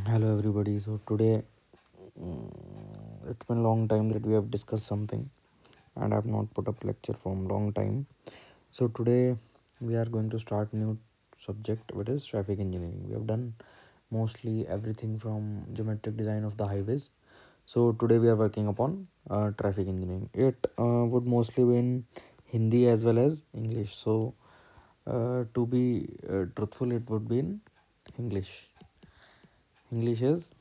Hello everybody. So today it's been a long time that we have discussed something and I have not put up lecture from long time. So today we are going to start new subject which is traffic engineering. We have done mostly everything from geometric design of the highways. So today we are working upon traffic engineering. It would mostly be in Hindi as well as English. So to be truthful, it would be in English. English is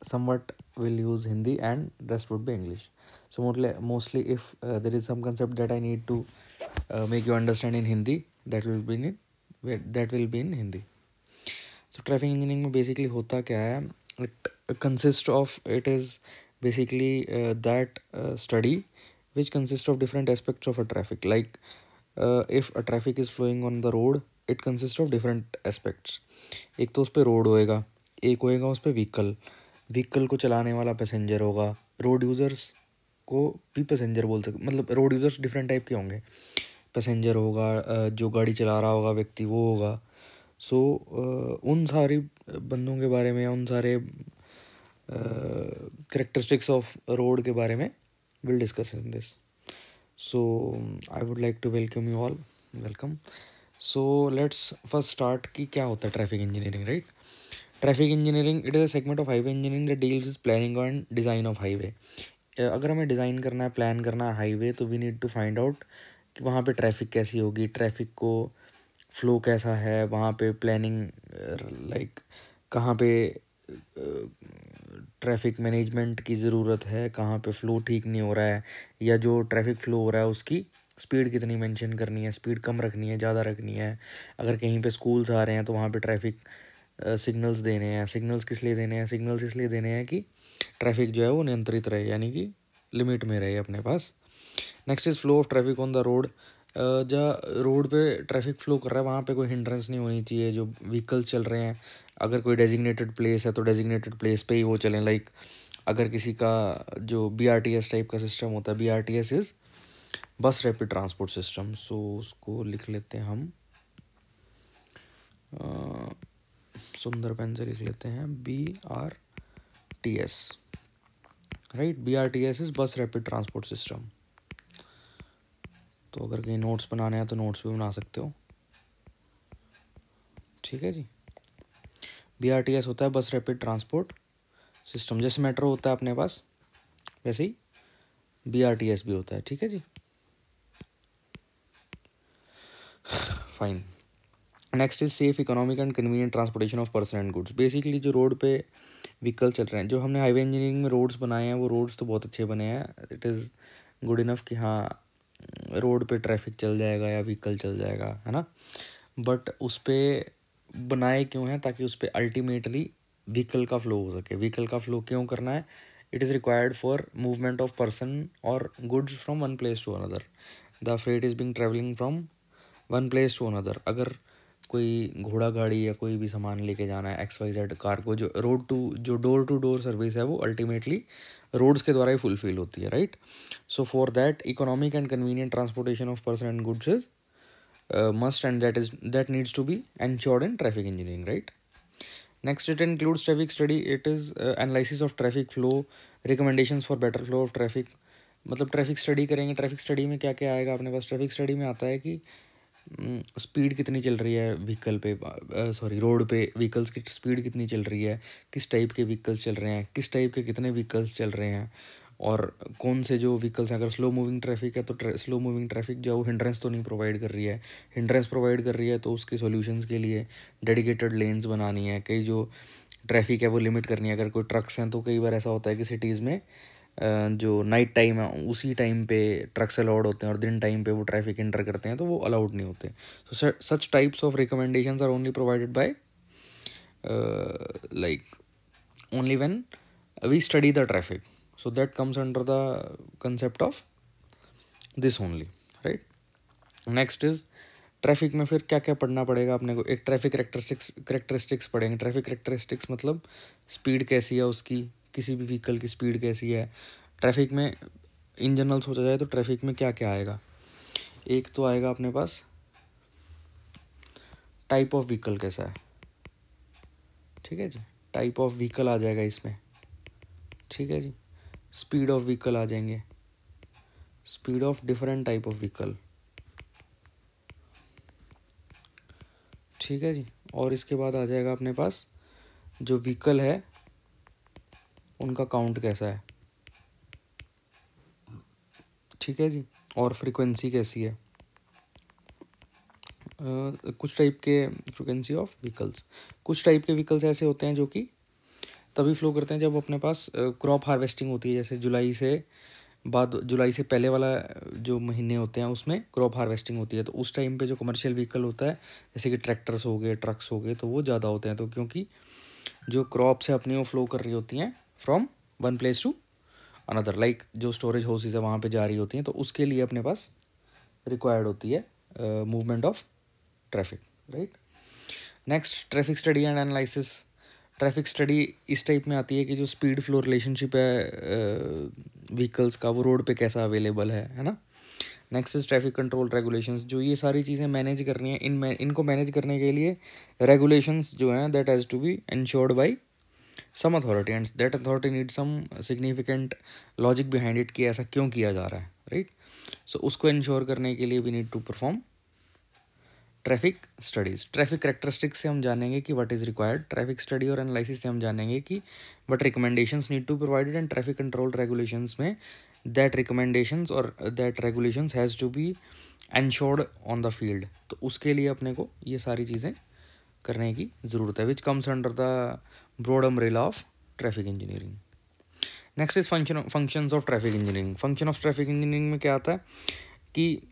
somewhat will use Hindi and rest would be English. So mostly if there is some concept that I need to make you understand in Hindi, that will be in Hindi. So traffic engineering में basically होता क्या है? It consists of it is basically that study which consists of different aspects of a traffic. Like if a traffic is flowing on the road, it consists of different aspects. एक तो उस पर road होएगा, एक होएगा उस पर vehicle को चलाने वाला पैसेंजर होगा. रोड यूज़र्स को भी पैसेंजर बोल सकते, मतलब रोड यूज़र्स डिफरेंट टाइप के होंगे. पैसेंजर होगा, जो गाड़ी चला रहा होगा व्यक्ति वो होगा. सो उन सारे बंदों के बारे में, उन सारे करेक्टरिस्टिक्स ऑफ रोड के बारे में will discuss in this. So I would like to welcome you all. Welcome. So let's first start कि क्या होता है traffic engineering, right? Traffic engineering it is a segment of highway engineering that deals with planning and design of highway. अगर हमें design करना है, plan करना है हाईवे, तो we need to find out कि वहाँ पे ट्रैफिक कैसी होगी, ट्रैफिक को फ्लो कैसा है, वहाँ पे प्लानिंग लाइक कहाँ पे ट्रैफिक मैनेजमेंट की ज़रूरत है, कहाँ पे फ़्लो ठीक नहीं हो रहा है, या जो ट्रैफिक फ़्लो हो रहा है उसकी स्पीड कितनी मेंशन करनी है, स्पीड कम रखनी है, ज़्यादा रखनी है. अगर कहीं पे स्कूल्स आ रहे हैं तो वहाँ पे ट्रैफिक सिग्नल्स देने हैं. सिग्नल्स किस लिए देने हैं? सिग्नल्स इसलिए देने हैं कि ट्रैफिक जो है वो नियंत्रित रहे, यानी कि लिमिट में रहे अपने पास. Next is flow of traffic on the road. जहाँ रोड पे ट्रैफिक फ्लो कर रहा है वहाँ पे कोई हिंड्रेंस नहीं होनी चाहिए. जो व्हीकल्स चल रहे हैं, अगर कोई डेजिग्नेटेड प्लेस है तो डेजिग्नेटेड प्लेस पे ही वो चलें. लाइक अगर किसी का जो BRTS टाइप का सिस्टम होता है, BRTS इज़ बस रैपिड ट्रांसपोर्ट सिस्टम. सो उसको लिख लेते हैं हम, सुंदर पेन से लिख लेते हैं, BRTS, राइट? BRTS इज़ बस रैपिड ट्रांसपोर्ट सिस्टम. तो अगर कहीं नोट्स बनाने हैं तो नोट्स भी बना सकते हो, ठीक है जी. BRTS होता है बस रैपिड ट्रांसपोर्ट सिस्टम. जैसे मेट्रो होता है अपने पास, वैसे ही BRTS भी होता है, ठीक है जी. Fine. Next is safe, economic and convenient transportation of person and goods. Basically जो रोड पे व्हीकल चल रहे हैं, जो हमने हाईवे इंजीनियरिंग में रोड्स बनाए हैं वो रोड्स तो बहुत अच्छे बने हैं. इट इज़ गुड इनफ कि हाँ रोड पे ट्रैफिक चल जाएगा या व्हीकल चल जाएगा, है ना. बट उस पर बनाए क्यों हैं? ताकि उस पर अल्टीमेटली व्हीकल का फ्लो हो सके. व्हीकल का फ्लो क्यों करना है? It is required for movement of person और goods from one place to another. The freight is being travelling from one place to another. अगर कोई घोड़ा गाड़ी या कोई भी सामान लेके जाना है XYZ कार को, जो डोर टू डोर सर्विस है वो अल्टीमेटली रोड्स के द्वारा ही फुलफिल होती है, right? So for that economic and convenient transportation of person and goods is must, and that needs to be ensured in traffic engineering, right? Next, it includes traffic study. It is analysis of traffic flow, recommendations for better flow of traffic. मतलब traffic study करेंगे. Traffic study में क्या क्या आएगा अपने पास? Traffic study में आता है कि स्पीड कितनी चल रही है व्हीकल पे, रोड पे व्हीकल्स की स्पीड कितनी चल रही है, किस टाइप के व्हीकल्स चल रहे हैं, किस टाइप के कितने व्हीकल्स चल रहे हैं, और कौन से जो व्हीकल्स हैं. अगर स्लो मूविंग ट्रैफिक है तो स्लो मूविंग ट्रैफिक जो हिंड्रेंस तो नहीं प्रोवाइड कर रही है. हिंड्रेंस प्रोवाइड कर रही है तो उसके सॉल्यूशंस के लिए डेडिकेटेड लेन्स बनानी है. कई जो ट्रैफिक है वो लिमिट करनी है. अगर कोई ट्रक्स हैं तो कई बार ऐसा होता है कि सिटीज़ में जो नाइट टाइम है उसी टाइम पे ट्रक्स अलाउड होते हैं और दिन टाइम पे वो ट्रैफिक एंटर करते हैं तो वो अलाउड नहीं होते. So such types of recommendations are only provided by like only when we study the traffic. So that comes under the concept of this only, right? Next is traffic में फिर क्या क्या पढ़ना पड़ेगा अपने को? एक ट्रैफिक करेक्टरिस्टिक्स पढ़ेंगे. ट्रैफिक करेक्टरिस्टिक्स मतलब स्पीड कैसी है उसकी, किसी भी व्हीकल की स्पीड कैसी है. ट्रैफिक में इन जनरल सोचा जाए तो ट्रैफिक में क्या क्या आएगा? एक तो आएगा अपने पास टाइप ऑफ व्हीकल कैसा है, ठीक है जी। टाइप ऑफ व्हीकल आ जाएगा इसमें, ठीक है जी। स्पीड ऑफ व्हीकल आ जाएंगे, speed of different type of vehicle, ठीक है जी। और इसके बाद आ जाएगा अपने पास जो व्हीकल है उनका काउंट कैसा है, ठीक है जी। और फ्रीक्वेंसी कैसी है, कुछ टाइप के फ्रीक्वेंसी ऑफ व्हीकल्स, कुछ टाइप के व्हीकल्स ऐसे होते हैं जो कि तभी फ्लो करते हैं जब अपने पास क्रॉप हार्वेस्टिंग होती है। जैसे जुलाई से पहले वाला जो महीने होते हैं उसमें क्रॉप हार्वेस्टिंग होती है, तो उस टाइम पे जो कमर्शियल व्हीकल होता है जैसे कि ट्रैक्टर्स हो गए, ट्रक्स हो गए, तो वो ज़्यादा होते हैं। तो क्योंकि जो क्रॉप से अपनी वो फ्लो कर रही होती हैं from one place to another, like जो स्टोरेज हाउसेज है वहाँ पे जा रही होती हैं, तो उसके लिए अपने पास रिक्वायर्ड होती है movement of traffic, right. Next, traffic study and analysis. Traffic study इस टाइप में आती है कि जो स्पीड फ्लो रिलेशनशिप है व्हीकल्स का, वो रोड पे कैसा अवेलेबल है ना। Next is traffic control regulations. जो ये सारी चीज़ें मैनेज करनी है, इनको मैनेज करने के लिए रेगुलेशंस जो हैं that has to be ensured by some authority and that authority need some significant logic behind it कि ऐसा क्यों किया जा रहा है, राइट। सो उसको इंश्योर करने के लिए we need to perform traffic studies. Traffic characteristics से हम जानेंगे कि what is required. Traffic study और एनालिसिस से हम जानेंगे कि what recommendations need to provided and traffic control regulations में दैट रिकमेंडेशंस और that regulations has to be ensured on the field. तो उसके लिए अपने को ये सारी चीज़ें करने की ज़रूरत है, which comes under the broad umbrella of traffic engineering. Next is functions of traffic engineering. Function of traffic engineering में क्या आता है कि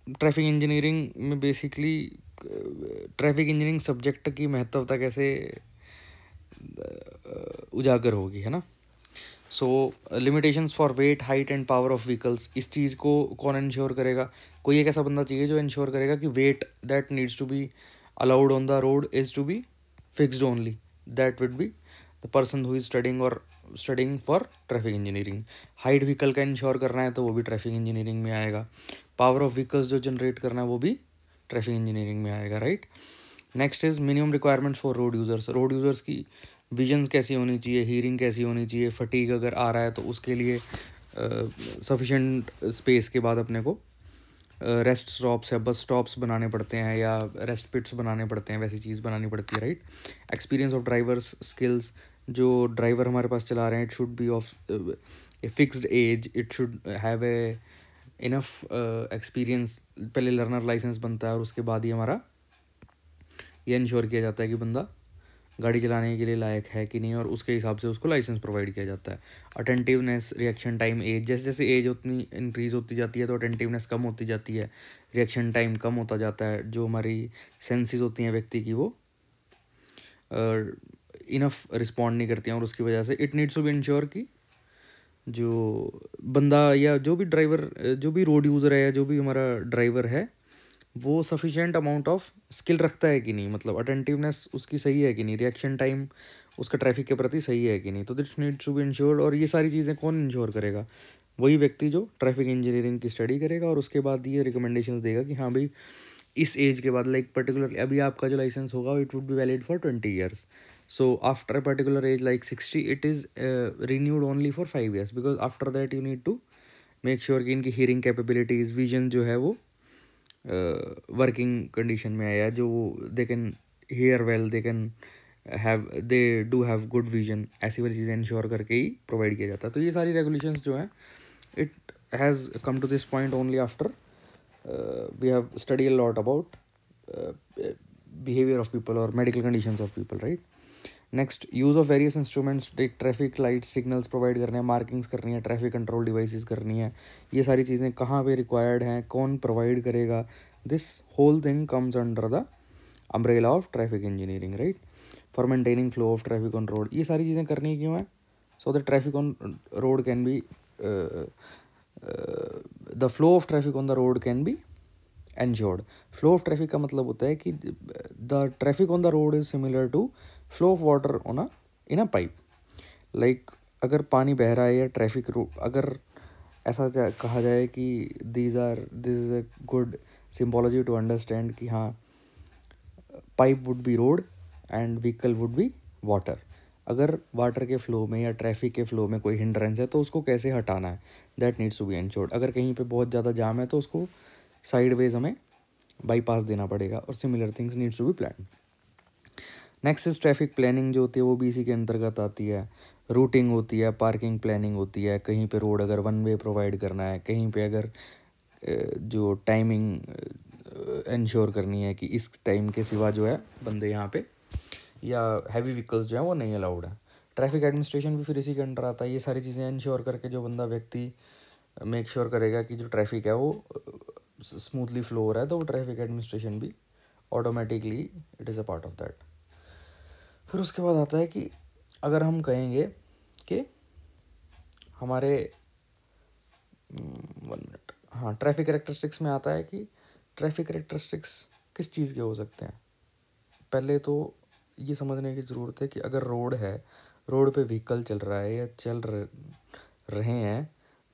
ट्रैफिक इंजीनियरिंग में बेसिकली ट्रैफिक इंजीनियरिंग सब्जेक्ट की महत्वता कैसे उजागर होगी, है ना। So limitations for weight, height and power of vehicles, इस चीज़ को कौन इंश्योर करेगा। कोई एक ऐसा बंदा चाहिए जो इंश्योर करेगा कि weight that needs to be allowed on the road is to be fixed only, that would be the person who is studying for traffic engineering. Height vehicle का इंश्योर करना है तो वो भी ट्रैफिक इंजीनियरिंग में आएगा। पावर ऑफ व्हीकल्स जो generate करना है वो भी ट्रैफिक इंजीनियरिंग में आएगा, right. Next is minimum requirements for road users. Road users की विजन्स कैसी होनी चाहिए, हीयरिंग कैसी होनी चाहिए, फटीग अगर आ रहा है तो उसके लिए सफिशेंट स्पेस के बाद अपने को रेस्ट स्टॉप्स या बस स्टॉप्स बनाने पड़ते हैं या रेस्ट पिट्स बनाने पड़ते हैं, वैसी चीज़ बनानी पड़ती है, right. Experience of drivers skills, जो ड्राइवर हमारे पास चला रहे हैं it should be of a fixed age, it should have a enough experience. पहले लर्नर लाइसेंस बनता है और उसके बाद ही हमारा ये इंश्योर किया जाता है कि बंदा गाड़ी चलाने के लिए लायक है कि नहीं, और उसके हिसाब से उसको लाइसेंस प्रोवाइड किया जाता है। अटेंटिवनेस, रिएक्शन टाइम, एज, जैसे जैसे एज उतनी इंक्रीज़ होती जाती है तो अटेंटिवनेस कम होती जाती है, रिएक्शन टाइम कम होता जाता है, जो हमारी सेंसेस होती हैं व्यक्ति की वो इनफ रिस्पॉन्ड नहीं करती हैं, और उसकी वजह से it needs to be ensure कि जो बंदा या जो भी ड्राइवर, जो भी रोड यूज़र है या जो भी हमारा ड्राइवर है वो सफिशिएंट अमाउंट ऑफ स्किल रखता है कि नहीं, मतलब अटेंटिवनेस उसकी सही है कि नहीं, रिएक्शन टाइम उसका ट्रैफिक के प्रति सही है कि नहीं, तो this needs to be ensured. और ये सारी चीज़ें कौन इंश्योर करेगा, वही व्यक्ति जो ट्रैफिक इंजीनियरिंग की स्टडी करेगा और उसके बाद ये रिकमेंडेशंस देगा कि हाँ भाई इस एज के बाद, लाइक पर्टिकुलर अभी आपका जो लाइसेंस होगा it would be valid for 20 years, so after a particular age like 60 it is renewed only for 5 years, because after that you need to make sure कि इनकी हियरिंग कैपेबिलिटीज़, विजन जो है वो working condition में आया, जो they can hear well, they do have good vision, ऐसी वाली चीज़ें इंश्योर करके ही प्रोवाइड किया जाता है। तो ये सारी रेगुलेशंस जो हैं it has come to this point only after we have study a lot about behaviour of people और medical conditions of people, right. Next, use of various instruments, traffic light signals provide करने हैं, markings करनी है, traffic control devices करनी है, ये सारी चीज़ें कहाँ पे रिक्वायर्ड हैं, कौन प्रोवाइड करेगा, this whole thing comes under the umbrella of traffic engineering, right. For maintaining flow of traffic on road, ये सारी चीज़ें करनी क्यों है, so the traffic on road can be the flow of traffic on the road can be ensured. Flow of traffic का मतलब होता है कि the traffic on the road is similar to flow of water on in a pipe. Like अगर पानी बह रहा है या ट्रैफिक अगर ऐसा कहा जाए कि this is a good symbology to understand कि हाँ pipe would be road and vehicle would be water, अगर वाटर के फ्लो में या ट्रैफिक के फ्लो में कोई हिंड्रेंस है तो उसको कैसे हटाना है, that needs to be ensured. अगर कहीं पे बहुत ज़्यादा जाम है तो उसको साइडवेज हमें बाईपास देना पड़ेगा, और similar things needs to be plan. Next is traffic planning जो होती है वो भी इसी के अंतर्गत आती है। रूटिंग होती है, पार्किंग प्लानिंग होती है, कहीं पे रोड अगर वन वे प्रोवाइड करना है, कहीं पे अगर जो टाइमिंग इंश्योर करनी है कि इस टाइम के सिवा जो है बंदे यहाँ पे या हैवी व्हीकल्स जो है वो नहीं अलाउड है। ट्रैफिक एडमिनिस्ट्रेशन भी फिर इसी के अंडर आता है। ये सारी चीज़ें इंश्योर करके जो बंदा व्यक्ति मेक श्योर करेगा कि जो ट्रैफिक है वो स्मूथली फ्लो हो रहा है, तो वो ट्रैफिक एडमिनिस्ट्रेशन भी automatically it is a part of that. फिर उसके बाद आता है कि अगर हम कहेंगे कि हमारे 1 मिनट, हाँ, ट्रैफिक करेक्टरिस्टिक्स में आता है कि ट्रैफिक करेक्टरिस्टिक्स किस चीज़ के हो सकते हैं। पहले तो ये समझने की ज़रूरत है कि अगर रोड है, रोड पे व्हीकल चल रहा है या चल रहे हैं,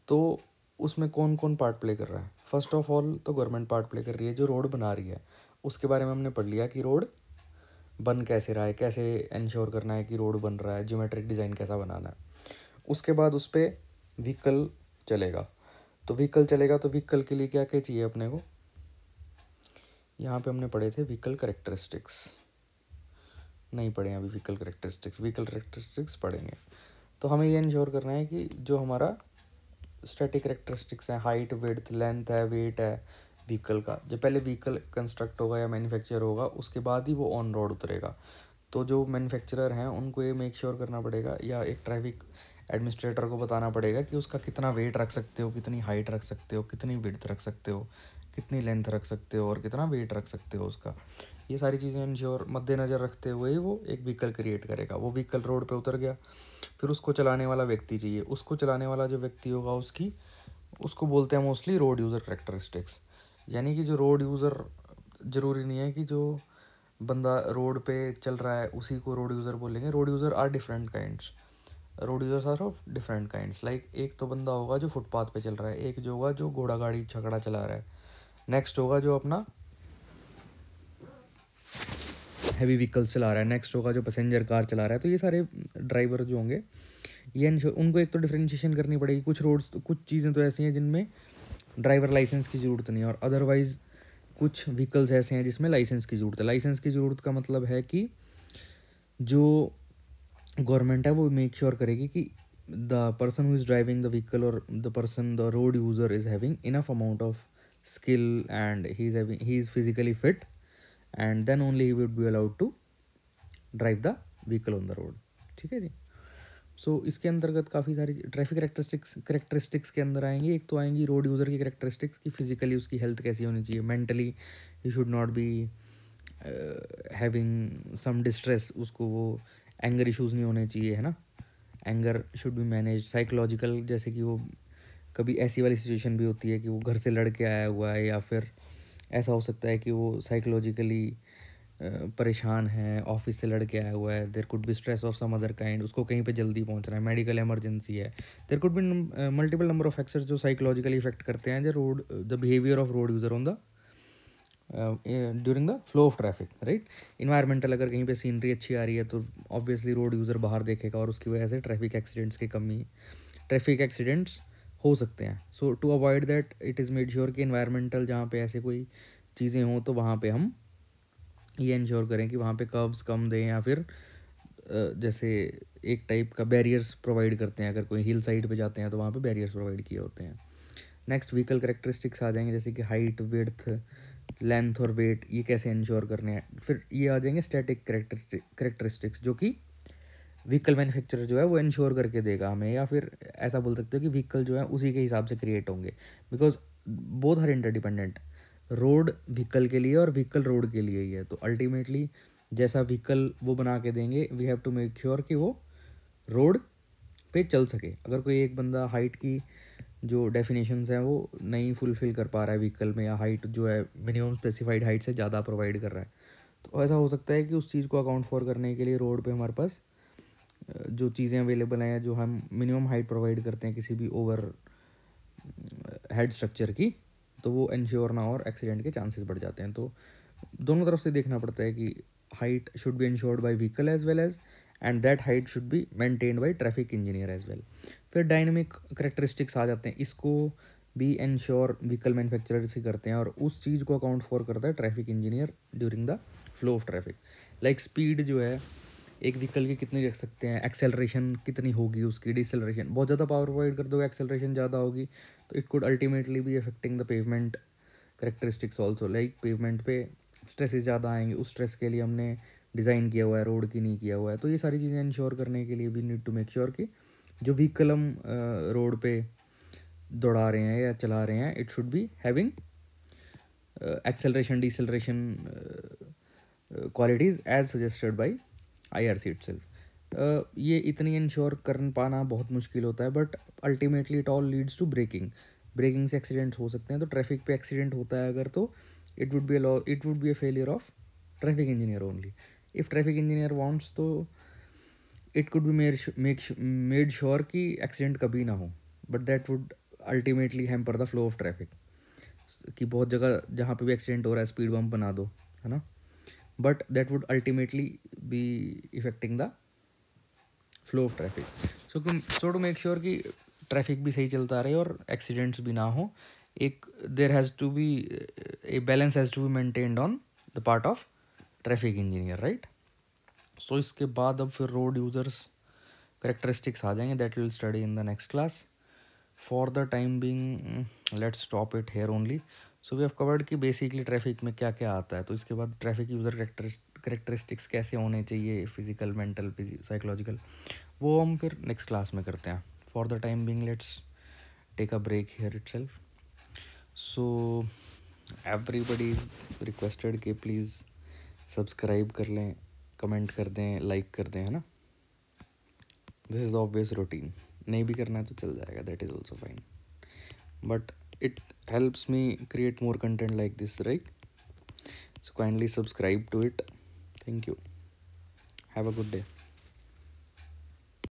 तो उसमें कौन कौन पार्ट प्ले कर रहा है। फर्स्ट ऑफ ऑल तो गवर्नमेंट पार्ट प्ले कर रही है जो रोड बना रही है। उसके बारे में हमने पढ़ लिया कि रोड बन कैसे रहा है, कैसे इंश्योर करना है कि रोड बन रहा है, ज्योमेट्रिक डिज़ाइन कैसा बनाना है। उसके बाद उस पर व्हीकल चलेगा, तो व्हीकल चलेगा तो व्हीकल के लिए क्या क्या चाहिए अपने को। यहाँ पे हमने पढ़े थे व्हीकल करेक्टरिस्टिक्स, नहीं पढ़े हैं अभी व्हीकल करेक्टरिस्टिक्स, व्हीकल करेक्टरिस्टिक्स पढ़ेंगे। तो हमें ये इंश्योर करना है कि जो हमारा स्टैटिक करेक्टरिस्टिक्स है, हाइट, विड्थ, लेंथ है, वेट है व्हीकल का, जब पहले व्हीकल कंस्ट्रक्ट होगा या मैन्युफैक्चर होगा उसके बाद ही वो ऑन रोड उतरेगा। तो जो मैन्युफैक्चरर हैं उनको ये मेक श्योर करना पड़ेगा या एक ट्रैफिक एडमिनिस्ट्रेटर को बताना पड़ेगा कि उसका कितना वेट रख सकते हो, कितनी हाइट रख सकते हो, कितनी विड्थ रख सकते हो, कितनी लेंथ रख सकते हो और कितना वेट रख सकते हो उसका। ये सारी चीज़ें इंश्योर मद्देनज़र रखते हुए ही वो एक व्हीकल क्रिएट करेगा। वो व्हीकल रोड पे उतर गया, फिर उसको चलाने वाला व्यक्ति चाहिए। उसको चलाने वाला जो व्यक्ति होगा उसको बोलते हैं मोस्टली रोड यूज़र करेक्टरिस्टिक्स। यानी कि जो रोड यूज़र, ज़रूरी नहीं है कि जो बंदा रोड पे चल रहा है उसी को रोड यूज़र बोलेंगे। Road user are different kinds, road users are of different kinds. Like एक तो बंदा होगा जो फुटपाथ पे चल रहा है, एक जो होगा जो घोड़ा गाड़ी छकड़ा चला रहा है, नेक्स्ट होगा जो अपना हैवी व्हीकल्स चला रहा है, नेक्स्ट होगा जो पैसेंजर कार चला रहा है। तो ये सारे ड्राइवर जो होंगे ये उनको एक तो डिफ्रेंशिएशन करनी पड़ेगी। कुछ रोड्स, कुछ चीज़ें तो ऐसी हैं जिनमें ड्राइवर लाइसेंस की ज़रूरत नहीं है, और अदरवाइज़ कुछ व्हीकल्स ऐसे हैं जिसमें लाइसेंस की ज़रूरत है। लाइसेंस की ज़रूरत का मतलब है कि जो गवर्नमेंट है वो मेक श्योर करेगी कि the person who is driving the vehicle और the road user is having enough amount of skill and he is physically fit, and then only he would be allowed to drive the vehicle on the road. ठीक है जी। सो इसके अंतर्गत काफ़ी सारी traffic characteristics के अंदर आएंगी। एक तो आएंगी रोड यूज़र की करेक्टरिस्टिक्स की फिजिकली उसकी हेल्थ कैसी होनी चाहिए, मेंटली ही should not be having some distress, उसको वो एंगर इश्यूज़ नहीं होने चाहिए, है ना। Anger should be manage. Psychological, जैसे कि वो कभी ऐसी वाली सिचुएशन भी होती है कि वो घर से लड़ के आया हुआ है, या फिर ऐसा हो सकता है कि वो साइकोलॉजिकली परेशान है, ऑफिस से लड़के आया हुआ है, there could be stress of some other kind, उसको कहीं पे जल्दी पहुंचना है, मेडिकल इमरजेंसी है। There could be multiple number of factors जो साइकोलॉजिकली इफेक्ट करते हैं the behaviour of road user on the during the flow of traffic, right. Environmental, अगर कहीं पे सीनरी अच्छी आ रही है तो ऑब्वियसली रोड यूज़र बाहर देखेगा और उसकी वजह से ट्रैफिक एक्सीडेंट्स हो सकते हैं। So to avoid that it is made sure कि इन्वायरमेंटल जहाँ पे ऐसे कोई चीज़ें हों तो वहाँ पे हम ये इंश्योर करें कि वहाँ पे कर्व्स कम दें, या फिर जैसे एक टाइप का बैरियर्स प्रोवाइड करते हैं। अगर कोई हिल साइड पे जाते हैं तो वहाँ पे बैरियर्स प्रोवाइड किए होते हैं। नेक्स्ट व्हीकल करेक्टरिस्टिक्स आ जाएंगे, जैसे कि हाइट, विड्थ, लेंथ और वेट, ये कैसे इंश्योर करने हैं। फिर ये आ जाएंगे स्टैटिक करेक्टरिस्टिक्स, जो कि व्हीकल मैन्युफैक्चरर जो है वो इंश्योर करके देगा हमें, या फिर ऐसा बोल सकते हो कि व्हीकल जो है उसी के हिसाब से क्रिएट होंगे, because both are interdependent. Road vehicle के लिए और व्हीकल रोड के लिए ही है। तो अल्टीमेटली जैसा व्हीकल वो बना के देंगे, we have to make sure कि वो रोड पे चल सके। अगर कोई एक बंदा हाइट की जो डेफिनेशंस हैं वो नहीं फुलफ़िल कर पा रहा है व्हीकल में, या हाइट जो है मिनिमम स्पेसिफाइड हाइट से ज़्यादा प्रोवाइड कर रहा है, तो ऐसा हो सकता है कि उस चीज़ को अकाउंट फॉर करने के लिए रोड पे हमारे पास जो चीज़ें अवेलेबल हैं, जो हम मिनिमम हाइट प्रोवाइड करते हैं किसी भी ओवर हेड स्ट्रक्चर की, तो वो इंश्योर ना और एक्सीडेंट के चांसेस बढ़ जाते हैं। तो दोनों तरफ से देखना पड़ता है कि height should be ensured by vehicle as well as, and that height should be maintained by traffic engineer as well. फिर डायनेमिक करेक्टरिस्टिक्स आ जाते हैं, इसको भी इंश्योर व्हीकल मैन्युफैक्चरर्स ही करते हैं, और उस चीज़ को अकाउंट फॉर करता है traffic engineer during the flow of traffic. Like speed जो है एक व्हीकल की कितनी रख सकते हैं, एक्सेलरेशन कितनी होगी उसकी, डिसेलरेशन, बहुत ज़्यादा पावर प्रोवाइड कर दोगे, एक्सेलरेशन ज़्यादा होगी तो इट कुड अल्टीमेटली भी affecting the pavement characteristics also. Like pavement पे स्ट्रेसेस ज़्यादा आएंगे, उस स्ट्रेस के लिए हमने डिज़ाइन किया हुआ है, रोड की नहीं किया हुआ है। तो ये सारी चीज़ें इंश्योर करने के लिए भी नीड टू मेक श्योर कि जो व्हीकल हम रोड पे दौड़ा रहे हैं या चला रहे हैं, it should be having acceleration deceleration qualities as suggested by IRC itself. ये इतनी इंश्योर कर पाना बहुत मुश्किल होता है, but ultimately it all leads to braking. Braking से एक्सीडेंट्स हो सकते हैं, तो ट्रैफिक पे एक्सीडेंट होता है अगर, तो it would be a failure of traffic engineer only. If traffic engineer wants तो it could be made sure कि एक्सीडेंट कभी ना हो, but that would ultimately hamper the flow of traffic. कि बहुत जगह जहाँ पे भी एक्सीडेंट हो रहा है स्पीड बम्प बना दो, है ना, but that would ultimately be affecting the flow of traffic. So to make sure कि ट्रैफिक भी सही चलता रहे और एक्सीडेंट्स भी ना हो, एक there has to be a balance has to be maintained on the part of traffic engineer, right. So इसके बाद अब फिर रोड यूजर्स करेक्टरिस्टिक्स आ जाएंगे, that will study in the next class. For the time being let's stop it here only. So we have covered कि basically traffic में क्या क्या आता है, तो इसके बाद ट्रैफिक यूज़र करेक्टरिस्टिक्स कैसे होने चाहिए, फिजिकल, मेंटल, साइकोलॉजिकल, वो हम फिर नेक्स्ट क्लास में करते हैं। For the time being let's take a break here itself. So everybody requested कि प्लीज़ सब्सक्राइब कर लें, कमेंट कर दें, लाइक कर दें, है ना। This is the obvious routine, नहीं भी करना है तो चल जाएगा, that is also fine, but it helps me create more content like this, right? So kindly subscribe to it. Thank you. Have a good day.